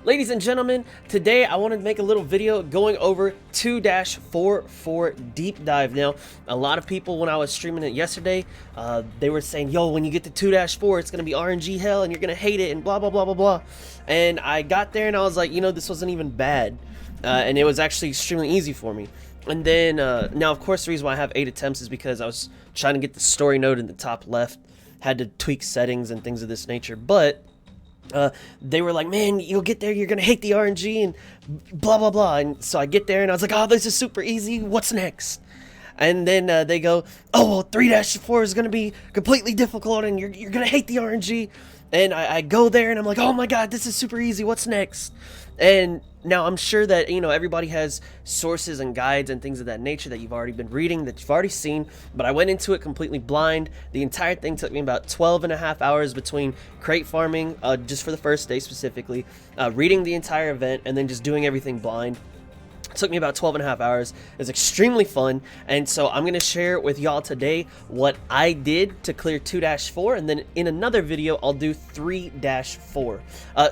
Ladies and gentlemen, today I wanted to make a little video going over 2-4 for deep dive. Now, a lot of people when I was streaming it yesterday, they were saying, yo, when you get to 2-4, it's going to be RNG hell and you're going to hate it and blah, blah, blah, blah, blah. And I got there and I was like, you know, this wasn't even bad. And it was actually extremely easy for me. And then, now, of course, the reason why I have 8 attempts is because I was trying to get the story node in the top left, had to tweak settings and things of this nature, but they were like, man, you'll get there, you're gonna hate the RNG and blah blah blah. And so I get there and I was like, oh, this is super easy, what's next? And then they go, oh, well, 3-4 is gonna be completely difficult and you're gonna hate the RNG. And I go there and I'm like, oh my god, this is super easy, what's next? And now I'm sure that, you know, everybody has sources and guides and things of that nature that you've already been reading, that you've already seen, but I went into it completely blind. The entire thing took me about 12.5 hours between crate farming, just for the first day specifically, reading the entire event, and then just doing everything blind. It took me about 12.5 hours. It was extremely fun, and so I'm going to share with y'all today what I did to clear 2-4, and then in another video I'll do 3-4.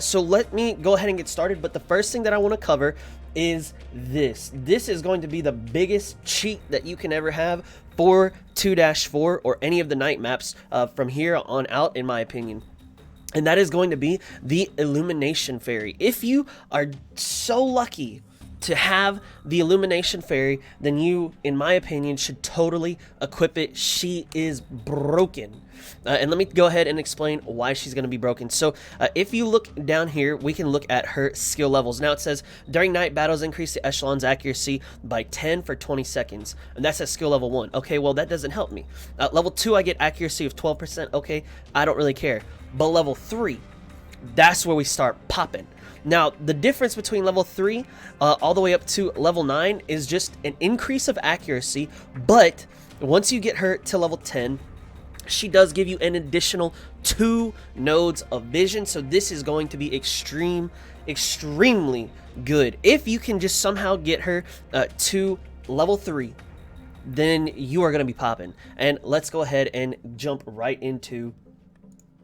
So let me go ahead and get started, but the first thing that I want to cover is this. This is going to be the biggest cheat that you can ever have for 2-4 or any of the night maps from here on out, in my opinion. And that is going to be the Illumination Fairy. If you are so lucky to have the Illumination Fairy, then you, in my opinion, should totally equip it. She is broken. And let me go ahead and explain why she's going to be broken. So if you look down here, we can look at her skill levels. Now it says, during night battles, increase the echelon's accuracy by 10 for 20 seconds. And that's at skill level 1. Okay, well, that doesn't help me. Level 2, I get accuracy of 12%. Okay, I don't really care. But level 3, that's where we start popping. Now, the difference between level 3 all the way up to level 9 is just an increase of accuracy, but once you get her to level 10, she does give you an additional 2 nodes of vision, so this is going to be extremely good. If you can just somehow get her to level 3, then you are going to be popping. And let's go ahead and jump right into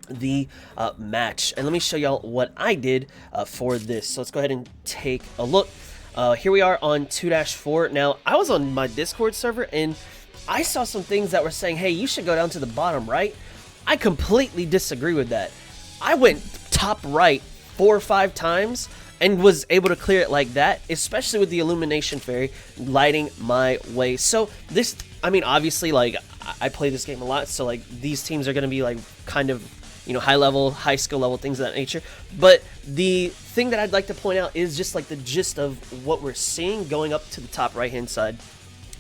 the match, and let me show y'all what I did for this. So let's go ahead and take a look. Here we are on 2-4. Now, I was on my Discord server and I saw some things that were saying, hey, you should go down to the bottom right. I completely disagree with that. I went top right 4 or 5 times and was able to clear it like that, especially with the Illumination Fairy lighting my way. So this, I mean, obviously, like, I play this game a lot, so like these teams are going to be like kind of, you know, high level, high skill level, things of that nature. But the thing that I'd like to point out is just like the gist of what we're seeing going up to the top right hand side.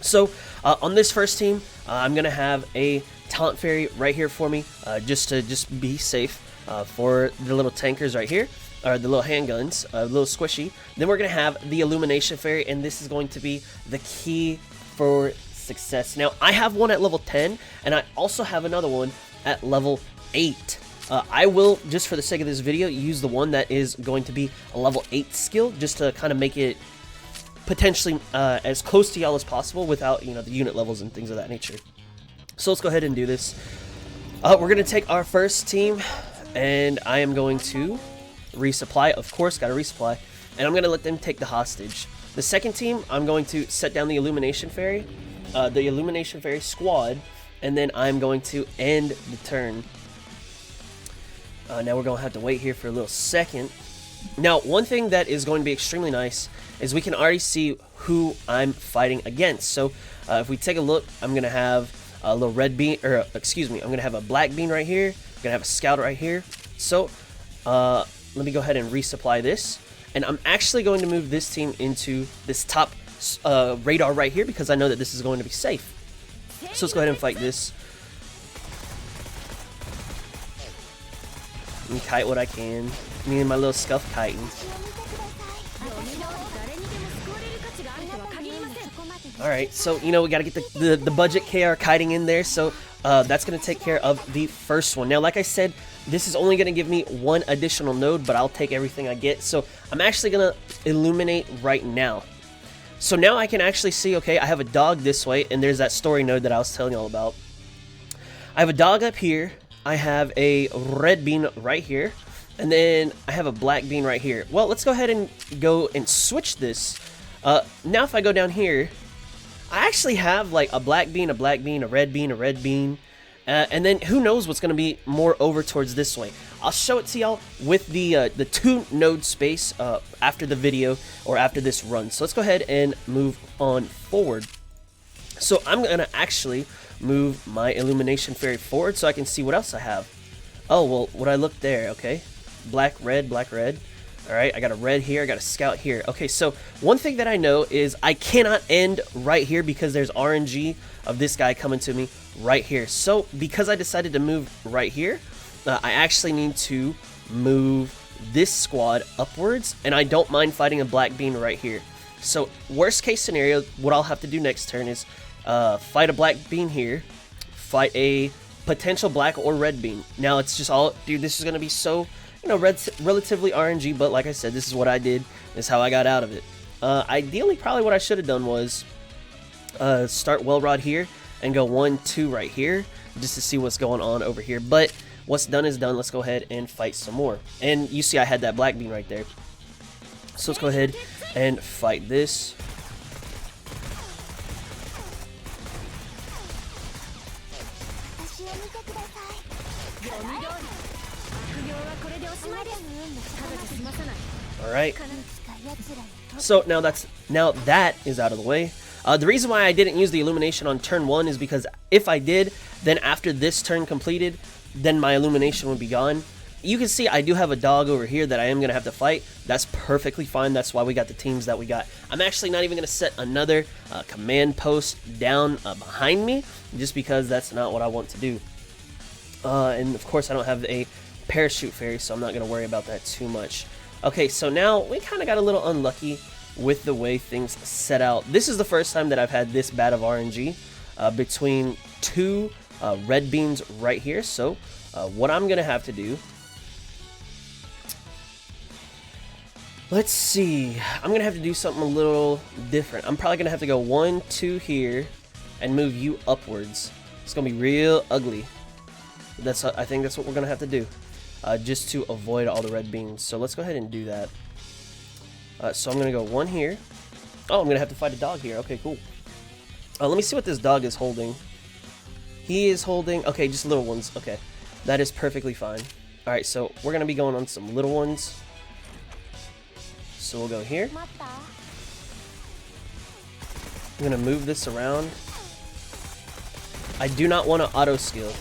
So on this first team, I'm gonna have a Talent Fairy right here for me, just to be safe, for the little tankers right here, or the little handguns, a little squishy. Then we're gonna have the Illumination Fairy, and this is going to be the key for success. Now, I have one at level 10, and I also have another one at level 8. I will, just for the sake of this video, use the one that is going to be a level 8 skill, just to kind of make it potentially as close to y'all as possible without, you know, the unit levels and things of that nature. So let's go ahead and do this. We're going to take our first team, and I am going to resupply. Of course, got to resupply. And I'm going to let them take the hostage. The second team, I'm going to set down the Illumination Fairy squad, and then I'm going to end the turn. Now we're going to have to wait here for a little second. Now, one thing that is going to be extremely nice is we can already see who I'm fighting against. So if we take a look, I'm going to have a little red bean, or excuse me, I'm going to have a black bean right here. I'm going to have a scout right here. So let me go ahead and resupply this. And I'm actually going to move this team into this top radar right here because I know that this is going to be safe. So let's go ahead and fight this. And kite what I can. Me and my little scuff kiting. Alright, so, you know, we gotta get the budget KR kiting in there, so that's gonna take care of the first one. Now, like I said, this is only gonna give me 1 additional node, but I'll take everything I get, so I'm actually gonna illuminate right now. So now I can actually see, okay, I have a dog this way, and there's that story node that I was telling you all about. I have a dog up here. I have a red bean right here, And then I have a black bean right here. Well, let's go ahead and go and switch this. Now if I go down here, I actually have like a black bean, a black bean, a red bean, a red bean. And then who knows what's going to be more over towards this way. I'll show it to y'all with the 2 node space after the video or after this run. So let's go ahead and move on forward. So I'm going to actually move my Illumination Fairy forward so I can see what else I have. Oh, well, would I look there? Okay. Black, red, black, red. All right, I got a red here, I got a scout here. Okay, so one thing that I know is I cannot end right here because there's RNG of this guy coming to me right here. So because I decided to move right here, I actually need to move this squad upwards, and I don't mind fighting a black bean right here. So worst case scenario, what I'll have to do next turn is fight a black bean here, fight a potential black or red bean. Now it's just all, dude, this is going to be so, you know, relatively RNG, but like I said, this is what I did. This is how I got out of it. Ideally, probably what I should have done was start Wellrod here and go 1-2 right here just to see what's going on over here. But what's done is done. Let's go ahead and fight some more. And you see I had that black bean right there. So let's go ahead and fight this. Alright, so now that is out of the way. The reason why I didn't use the Illumination on turn 1 is because if I did, then after this turn completed, then my Illumination would be gone. You can see I do have a dog over here that I am going to have to fight. That's perfectly fine. That's why we got the teams that we got. I'm actually not even going to set another command post down behind me, just because that's not what I want to do. And of course I don't have a parachute fairy, so I'm not going to worry about that too much. Okay, so now we kind of got a little unlucky with the way things set out. This is the first time that I've had this bad of RNG between 2 red beans right here. So what I'm going to have to do, let's see, I'm going to have to do something a little different. I'm probably going to have to go 1-2 here and move you upwards. It's going to be real ugly. I think that's what we're going to have to do. Just to avoid all the red beans. So let's go ahead and do that. So I'm going to go 1 here. Oh, I'm going to have to fight a dog here. Okay, cool. Let me see what this dog is holding. He is holding, okay, just little ones. Okay, that is perfectly fine. Alright, so we're going to be going on some little ones. So we'll go here. I'm going to move this around. I do not want to auto skill.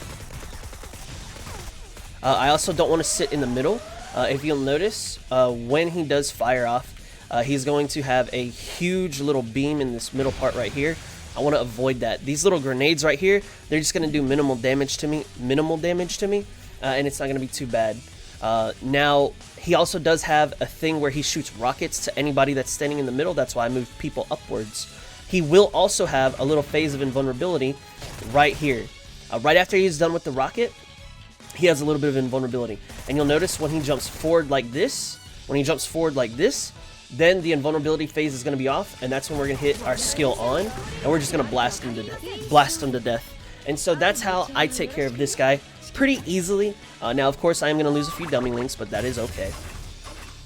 I also don't want to sit in the middle. If you'll notice, when he does fire off, he's going to have a huge little beam in this middle part right here. I want to avoid that. These little grenades right here, they're just going to do minimal damage to me, and it's not going to be too bad. Now, he also does have a thing where he shoots rockets to anybody that's standing in the middle. That's why I moved people upwards. He will also have a little phase of invulnerability right here. Right after he's done with the rocket, he has a little bit of invulnerability. And you'll notice when he jumps forward like this, then the invulnerability phase is going to be off, and that's when we're going to hit our skill on, and we're just going to blast him to death. And so that's how I take care of this guy pretty easily. Now, of course, I am going to lose a few dummy links, but that is okay.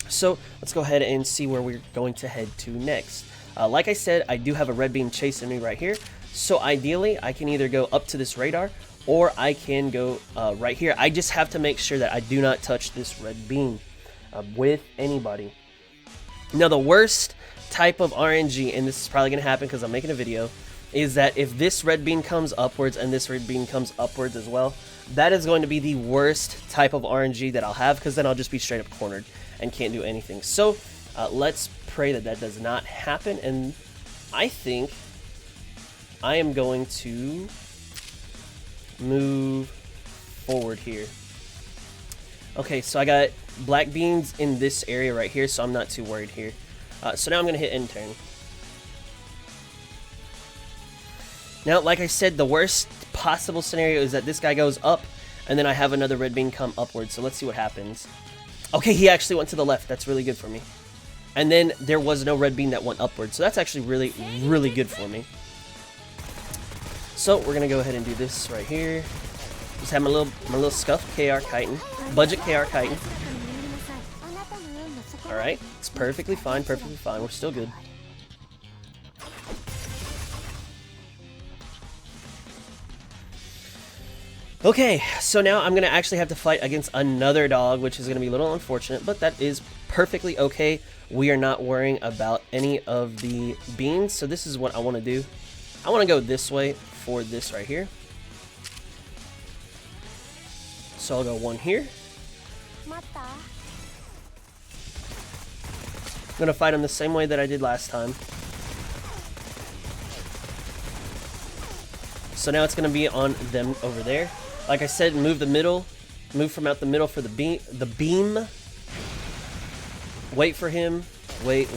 So let's go ahead and see where we're going to head to next. Like I said, I do have a red beam chasing me right here. So ideally, I can either go up to this radar, or I can go right here. I just have to make sure that I do not touch this red beam with anybody. Now, the worst type of RNG, and this is probably going to happen because I'm making a video, is that if this red beam comes upwards and this red beam comes upwards as well, that is going to be the worst type of RNG that I'll have, because then I'll just be straight up cornered and can't do anything. So let's pray that that does not happen, and I think I am going to move forward here. Okay, so I got black beans in this area right here, so I'm not too worried here. So now I'm going to hit end turn. Now, like I said, the worst possible scenario is that this guy goes up, and then I have another red bean come upwards. So let's see what happens. Okay, he actually went to the left. That's really good for me. And then there was no red bean that went upwards. So that's actually really, really good for me. So we're going to go ahead and do this right here. Just have my little scuff KR chitin. Budget KR chitin. Alright, it's perfectly fine, perfectly fine. We're still good. Okay, so now I'm going to actually have to fight against another dog, which is going to be a little unfortunate, but that is perfectly okay. We are not worrying about any of the beans, so this is what I want to do. I want to go this way for this right here. So I'll go one here. I'm going to fight him the same way that I did last time. So now it's going to be on them over there. Like I said, move the middle. Move from out the middle for the beam. Wait for him. Wait.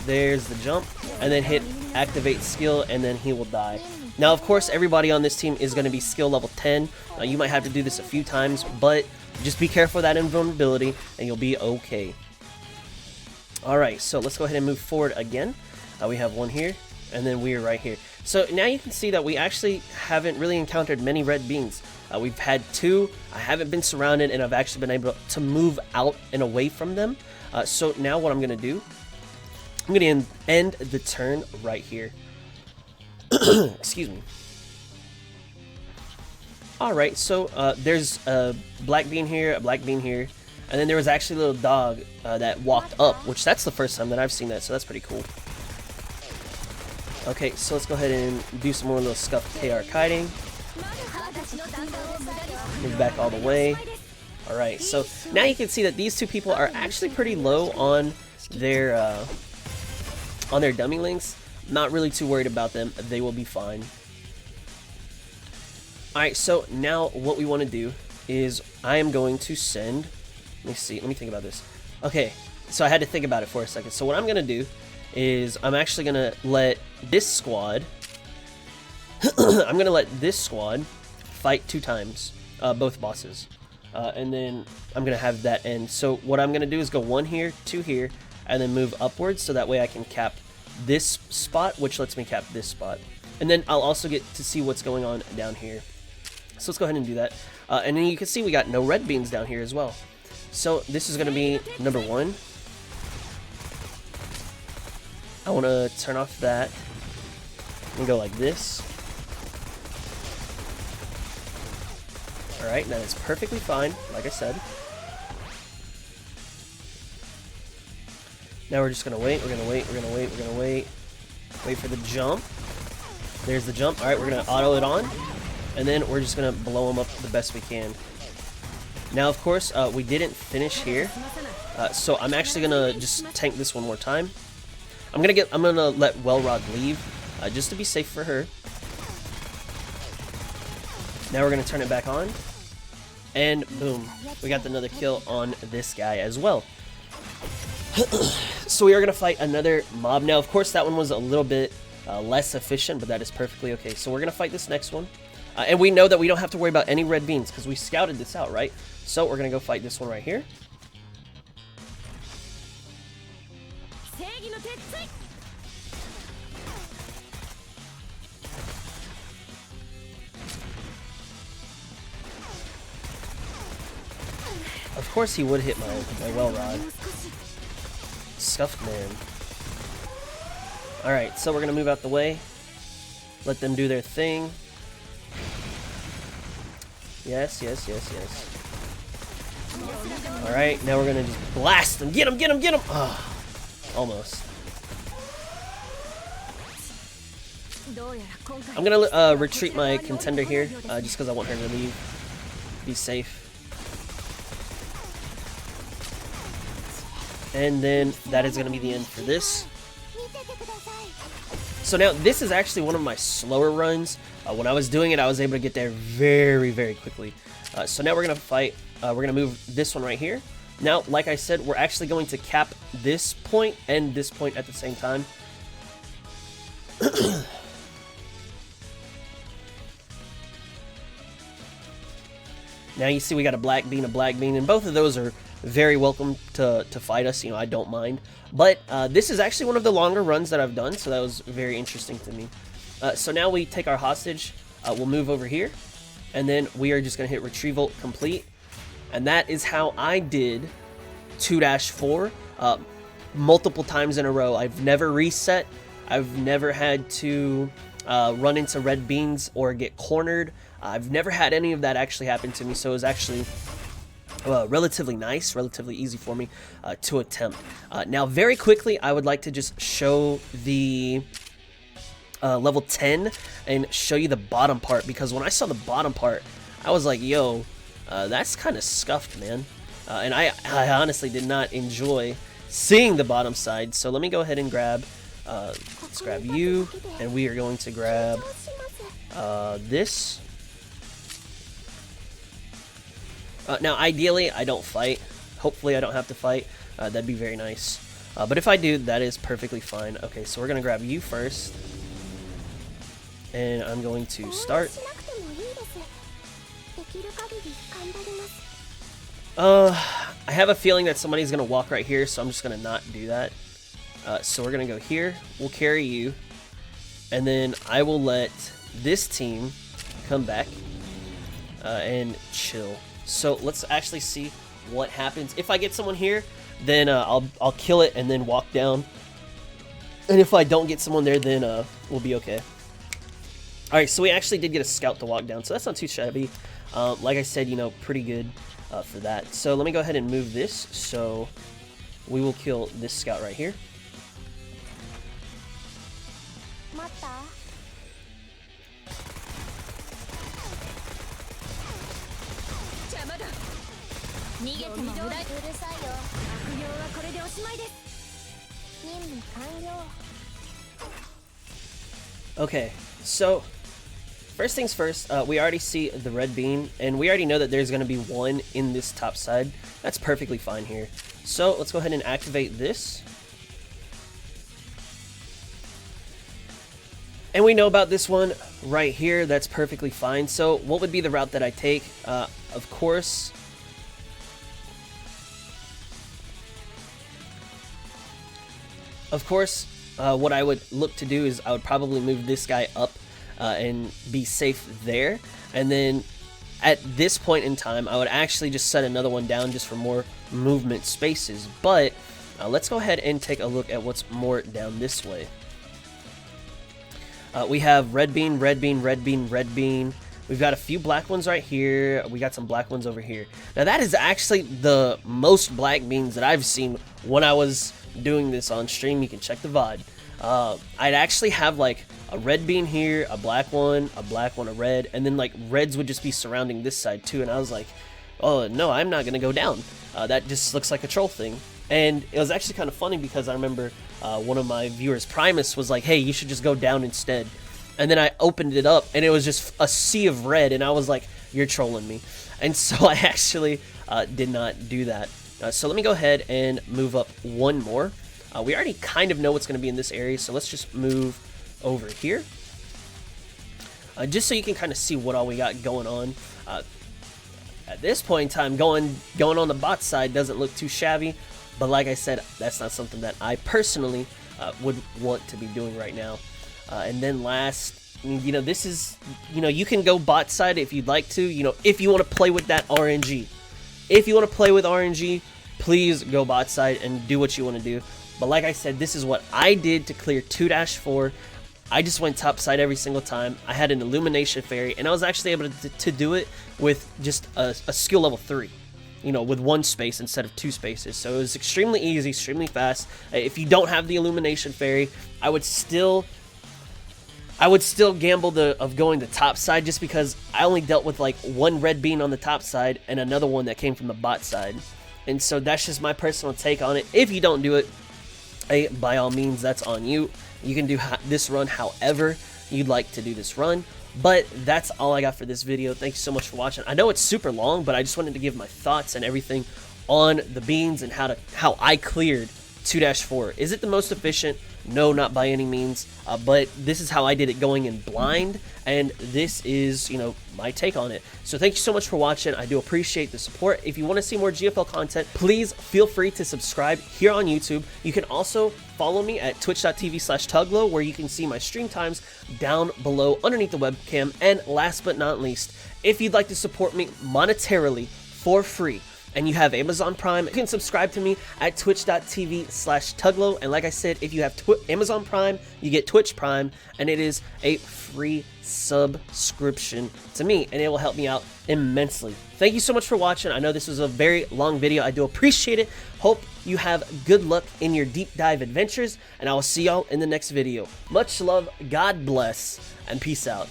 There's the jump. And then hit activate skill, and then he will die. Now, of course, everybody on this team is going to be skill level 10. You might have to do this a few times, but just be careful of that invulnerability, and you'll be okay. Alright, so let's go ahead and move forward again. We have one here, and then we're right here. So now you can see that we actually haven't really encountered many red beans. We've had 2. I haven't been surrounded, and I've actually been able to move out and away from them. So now what I'm going to do, I'm going to end the turn right here. Excuse me. Alright, so there's a black bean here, a black bean here, and then there was actually a little dog that walked up, which that's the first time that I've seen that, so that's pretty cool. Okay, so let's go ahead and do some more little scuffed KR kiting. Move back all the way. Alright, so now you can see that these 2 people are actually pretty low on their dummy links. Not really too worried about them. They will be fine. Alright, so now what we want to do is I am going to send... Let me see. Let me think about this. Okay, so I had to think about it for a second. So what I'm going to do is I'm actually going to let this squad... I'm going to let this squad fight 2 times. Both bosses. And then I'm going to have that end. So what I'm going to do is go 1 here, 2 here, and then move upwards so that way I can cap this spot, which lets me cap this spot. And then I'll also get to see what's going on down here. So let's go ahead and do that. And then you can see we got no red beans down here as well. So this is going to be number 1. I want to turn off that and go like this. Alright, that is perfectly fine, like I said. Now we're just going to wait, we're going to wait, we're going to wait, we're going to wait. Wait for the jump. There's the jump. Alright, we're going to auto it on. And then we're just going to blow them up the best we can. Now, of course, we didn't finish here. So I'm actually going to just tank this one more time. I'm going to let Wellrod leave, just to be safe for her. Now we're going to turn it back on. And boom, we got another kill on this guy as well. So we are going to fight another mob. Now, of course, that one was a little bit less efficient, but that is perfectly okay. So we're going to fight this next one. And we know that we don't have to worry about any red beans because we scouted this out, right? So we're going to go fight this one right here. Of course he would hit my well rod. Scuffed man. Alright, so we're going to move out the way. Let them do their thing. Yes, yes, yes, yes. Alright, now we're going to just blast them. Get him, get him, get him! Oh, almost. I'm going to retreat my contender here, just because I want her to leave. Be safe. And then that is going to be the end for this. So now this is actually one of my slower runs. When I was doing it, I was able to get there very, very quickly. So now we're going to fight. We're going to move this one right here. Now, like I said, we're actually going to cap this point and this point at the same time. Now you see we got a black bean, and both of those are very welcome to fight us. You know, I don't mind. But this is actually one of the longer runs that I've done, so that was very interesting to me. So now we take our hostage. We'll move over here, and then we are just going to hit retrieval complete. And that is how I did 2-4. multiple times in a row. I've never reset. I've never had to run into red beans or get cornered. I've never had any of that actually happen to me, so it was actually relatively nice, relatively easy for me to attempt. Now, very quickly, I would like to just show the level 10 and show you the bottom part, because when I saw the bottom part, I was like, yo, that's kind of scuffed, man. And I honestly did not enjoy seeing the bottom side. So let me go ahead and grab, let's grab you, and we are going to grab this. Now, ideally, I don't fight. Hopefully, I don't have to fight. That'd be very nice. But if I do, that is perfectly fine. Okay, so we're going to grab you first. And I'm going to start. I have a feeling that somebody's going to walk right here, so I'm just going to not do that. So we're going to go here. We'll carry you. And then I will let this team come back and chill. So let's actually see what happens. If I get someone here, then I'll kill it and then walk down. And if I don't get someone there, then we'll be okay. Alright, so we actually did get a scout to walk down, so that's not too shabby. Like I said, you know, pretty good for that. So let me go ahead and move this. So we will kill this scout right here. Okay, so first things first, we already see the red bean, and we already know that there's going to be one in this top side. That's perfectly fine here. So let's go ahead and activate this. And we know about this one right here. That's perfectly fine. So what would be the route that I take? Of course, what I would look to do is I would probably move this guy up and be safe there. And then at this point in time, I would actually just set another one down just for more movement spaces. But let's go ahead and take a look at what's more down this way. We have red bean, red bean, red bean, red bean. We've got a few black ones right here. We got some black ones over here. Now that is actually the most black beans that I've seen when I was doing this on stream. You can check the VOD. I'd actually have like a red bean here, a black one, a red, and then like reds would just be surrounding this side too. And I was like, oh no, I'm not gonna go down. That just looks like a troll thing. And it was actually kind of funny because I remember one of my viewers, Primus, was like, hey, you should just go down instead. And then I opened it up and it was just a sea of red, and I was like, you're trolling me. And so I actually did not do that. So let me go ahead and move up one more. We already kind of know what's going to be in this area, so let's just move over here. Just so you can kind of see what all we got going on. At this point in time, going on the bot side doesn't look too shabby, but like I said, that's not something that I personally would want to be doing right now. And then last, you know, this is, you know, you can go bot side if you'd like to, you know, if you want to play with that RNG. If you want to play with RNG, please go bot side and do what you want to do. But like I said, this is what I did to clear 2-4. I just went top side every single time. I had an Illumination Fairy, and I was actually able to do it with just a skill level 3. You know, with one space instead of 2 spaces. So it was extremely easy, extremely fast. If you don't have the Illumination Fairy, I would still gamble of going the top side, just because I only dealt with like one red bean on the top side and another one that came from the bot side. And so that's just my personal take on it. If you don't do it, hey, by all means, that's on you. You can do this run however you'd like to do this run. But that's all I got for this video. Thank you so much for watching. I know it's super long, but I just wanted to give my thoughts and everything on the beans and how I cleared 2-4. Is it the most efficient? No, not by any means, but this is how I did it going in blind, and this is, you know, my take on it. So thank you so much for watching. I do appreciate the support. If you want to see more GFL content, please feel free to subscribe here on YouTube. You can also follow me at twitch.tv/Tuglow, where you can see my stream times down below underneath the webcam. And last but not least, if you'd like to support me monetarily for free, and you have Amazon Prime, you can subscribe to me at twitch.tv/Tuglow. And like I said, if you have Amazon Prime, you get Twitch Prime, and it is a free subscription to me, and it will help me out immensely. Thank you so much for watching. I know this was a very long video. I do appreciate it. Hope you have good luck in your deep dive adventures, and I will see y'all in the next video. Much love, God bless, and peace out.